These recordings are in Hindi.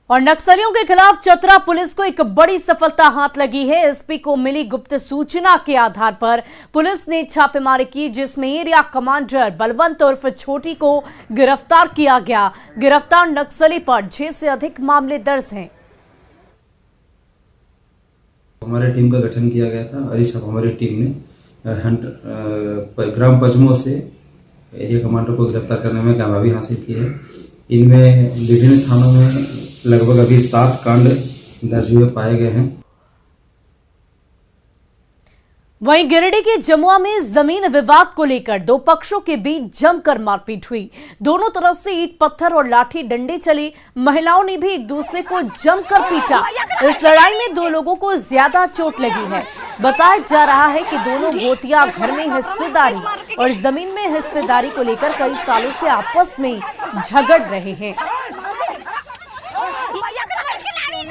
और नक्सलियों के खिलाफ चतरा पुलिस को एक बड़ी सफलता हाथ लगी है। एसपी को मिली गुप्त सूचना के आधार पर पुलिस ने छापेमारी की, जिसमें एरिया कमांडर बलवंत उर्फ छोटी को गिरफ्तार किया गया। गिरफ्तार नक्सली पर 6 से अधिक मामले दर्ज हैं। हमारे टीम का गठन किया गया था और इस हमारी टीम ने ग्राम पचमो से एरिया कमांडर को गिरफ्तार करने में कामयाबी हासिल की है। इनमें विभिन्न थानों में लगभग अभी 7 कांड दर्ज हुए पाए गए हैं। वहीं गिरिडीह के जमुआ में जमीन विवाद को लेकर 2 पक्षों के बीच जमकर मारपीट हुई। दोनों तरफ से ईंट पत्थर और लाठी डंडे चले। महिलाओं ने भी एक दूसरे को जमकर पीटा। इस लड़ाई में 2 लोगों को ज्यादा चोट लगी है। बताया जा रहा है कि दोनों गोतिया घर में हिस्सेदारी और जमीन में हिस्सेदारी को लेकर कई सालों से आपस में झगड़ रहे हैं।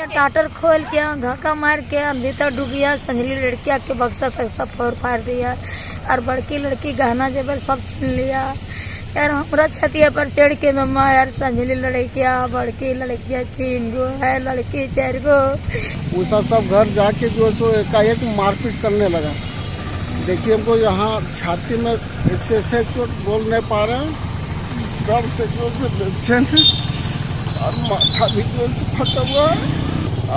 टाटर खोल के धक्का मार के भीतर डूबिया। संजली लड़की आके बक्सा पैसा फोड़ फाड़ दिया और बड़की लड़की गहना जेवर सब छीन लिया। यार हमारा छतिया पर चढ़ के मम्मा यार संजली लड़किया बड़की लड़किया 3 गो है, लड़की 4 गो। वो सब घर जाके जो सो एकाएक मारपीट करने लगा। देखिए हमको यहाँ छाती में एक से चोट बोल नहीं पा रहे हैं, दर्द से जो और माथा भी जो से फटा हुआ है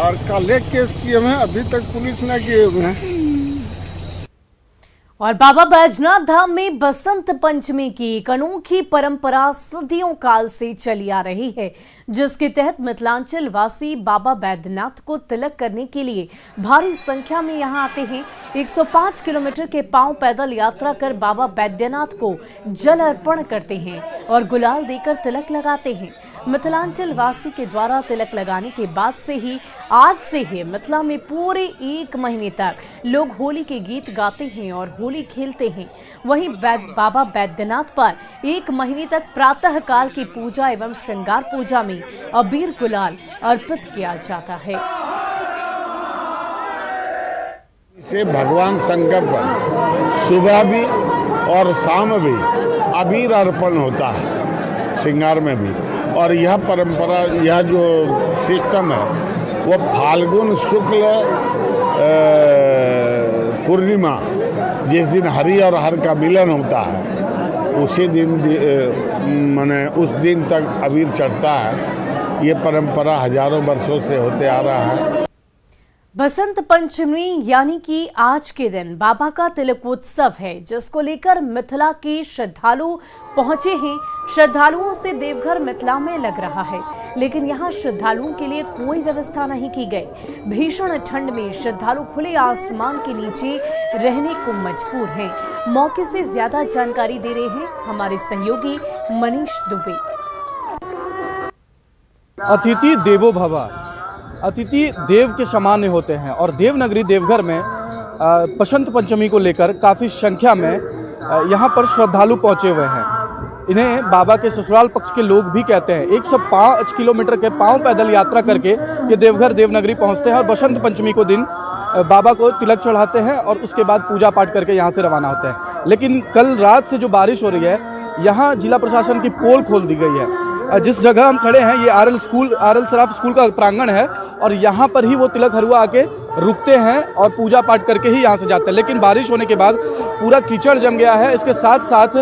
और कल एक केस किए हैं, अभी तक पुलिस ने किए हुए हैं। और बाबा बैजनाथ धाम में बसंत पंचमी की एक अनोखी परंपरा सदियों काल से चली आ रही है, जिसके तहत मिथिलांचल वासी बाबा बैद्यनाथ को तिलक करने के लिए भारी संख्या में यहां आते हैं। 105 किलोमीटर के पांव पैदल यात्रा कर बाबा बैद्यनाथ को जल अर्पण करते हैं और गुलाल देकर तिलक लगाते हैं। मिथिलांचल वासी के द्वारा तिलक लगाने के बाद से ही आज से ही मिथिला में पूरे 1 महीने तक लोग होली के गीत गाते हैं और होली खेलते हैं। वहीं बाबा बैद्यनाथ पर 1 महीने तक प्रातः काल की पूजा एवं श्रृंगार पूजा में अबीर गुलाल अर्पित किया जाता है। इसे भगवान शंकर पर सुबह भी और शाम भी अबीर अर्पण होता है, श्रृंगार में भी। और यह परंपरा, यह जो सिस्टम है वो फाल्गुन शुक्ल पूर्णिमा जिस दिन हरि और हर का मिलन होता है उसी दिन माने उस दिन तक अबीर चढ़ता है। ये परंपरा हजारों वर्षों से होते आ रहा है। बसंत पंचमी यानी कि आज के दिन बाबा का तिलकोत्सव है, जिसको लेकर मिथिला के श्रद्धालु पहुंचे हैं। श्रद्धालुओं से देवघर मिथिला में लग रहा है, लेकिन यहां श्रद्धालुओं के लिए कोई व्यवस्था नहीं की गई। भीषण ठंड में श्रद्धालु खुले आसमान के नीचे रहने को मजबूर हैं। मौके से ज्यादा जानकारी दे रहे हैं हमारे सहयोगी मनीष दुबे। अतिथि देवो भव, अतिथि देव के सामान्य होते हैं और देवनगरी देवघर में बसंत पंचमी को लेकर काफ़ी संख्या में यहाँ पर श्रद्धालु पहुँचे हुए हैं। इन्हें बाबा के ससुराल पक्ष के लोग भी कहते हैं। 105 किलोमीटर के पांव पैदल यात्रा करके ये देवघर देवनगरी पहुँचते हैं और बसंत पंचमी को दिन बाबा को तिलक चढ़ाते हैं और उसके बाद पूजा पाठ करके यहाँ से रवाना होते हैं। लेकिन कल रात से जो बारिश हो रही है, यहाँ जिला प्रशासन की पोल खोल दी गई है। जिस जगह हम खड़े हैं ये आरएल सराफ स्कूल का प्रांगण है और यहाँ पर ही वो तिलक हरुआ आके रुकते हैं और पूजा पाठ करके ही यहाँ से जाते हैं। लेकिन बारिश होने के बाद पूरा कीचड़ जम गया है। इसके साथ साथ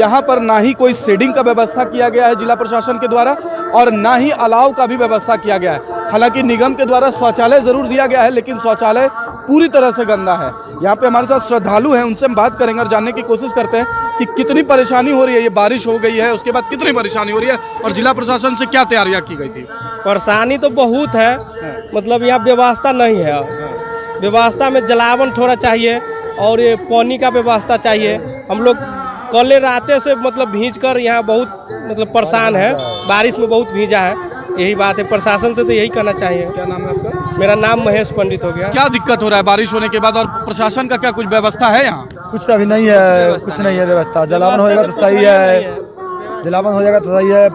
यहाँ पर ना ही कोई शेडिंग का व्यवस्था किया गया है जिला प्रशासन के द्वारा और ना ही अलाव का भी व्यवस्था किया गया है। हालांकि निगम के द्वारा शौचालय जरूर दिया गया है, लेकिन शौचालय पूरी तरह से गंदा है। यहाँ पे हमारे साथ श्रद्धालु हैं, उनसे हम बात करेंगे और जानने की कोशिश करते हैं कि कितनी परेशानी हो रही है। ये बारिश हो गई है, उसके बाद कितनी परेशानी हो रही है और जिला प्रशासन से क्या तैयारियां की गई थी? परेशानी तो बहुत है, मतलब यहाँ व्यवस्था नहीं है। व्यवस्था में जलावन थोड़ा चाहिए और ये पानी का व्यवस्था चाहिए। हम लोग कल रात से मतलब भीज कर यहाँ बहुत मतलब परेशान है, बारिश में बहुत भीजा है। यही बात है, प्रशासन से तो यही करना चाहिए। क्या नाम है आपका? मेरा नाम महेश पंडित हो गया। क्या दिक्कत हो रहा है बारिश होने के बाद और प्रशासन का क्या कुछ व्यवस्था है यहाँ? कुछ तो अभी नहीं है, कुछ नहीं है व्यवस्था। जलावन हो जाएगा तो सही है, जलावन हो जाएगा तो सही है,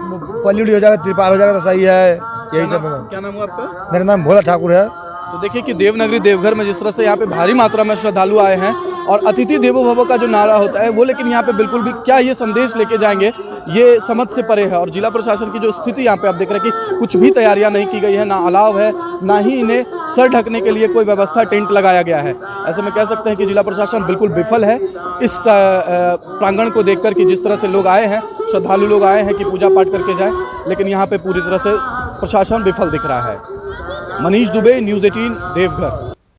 पल्ली हो जाएगा, त्रिपाल हो जाएगा तो सही है। यही सब। क्या नाम है आपका? मेरा नाम भोला ठाकुर है। तो देखिए कि देवनगरी देवघर में जिस तरह से यहाँ पे भारी मात्रा में श्रद्धालु आए हैं और अतिथि देवो भव का जो नारा होता है वो लेकिन यहाँ पे बिल्कुल भी क्या ये संदेश लेके जाएंगे ये समझ से परे है। और जिला प्रशासन की जो स्थिति यहाँ पे आप देख रहे हैं कि कुछ भी तैयारियां नहीं की गई है, ना अलाव है, ना ही इन्हें सर ढकने के लिए कोई व्यवस्था टेंट लगाया गया है। ऐसे में कह सकते हैं कि जिला प्रशासन बिल्कुल विफल है इस प्रांगण को देखकर कि जिस तरह से लोग आए हैं, श्रद्धालु लोग आए हैं कि पूजा पाठ करके जाएं, लेकिन यहाँ पे पूरी तरह से प्रशासन विफल दिख रहा है। मनीष दुबे, न्यूज़ 18, देवघर।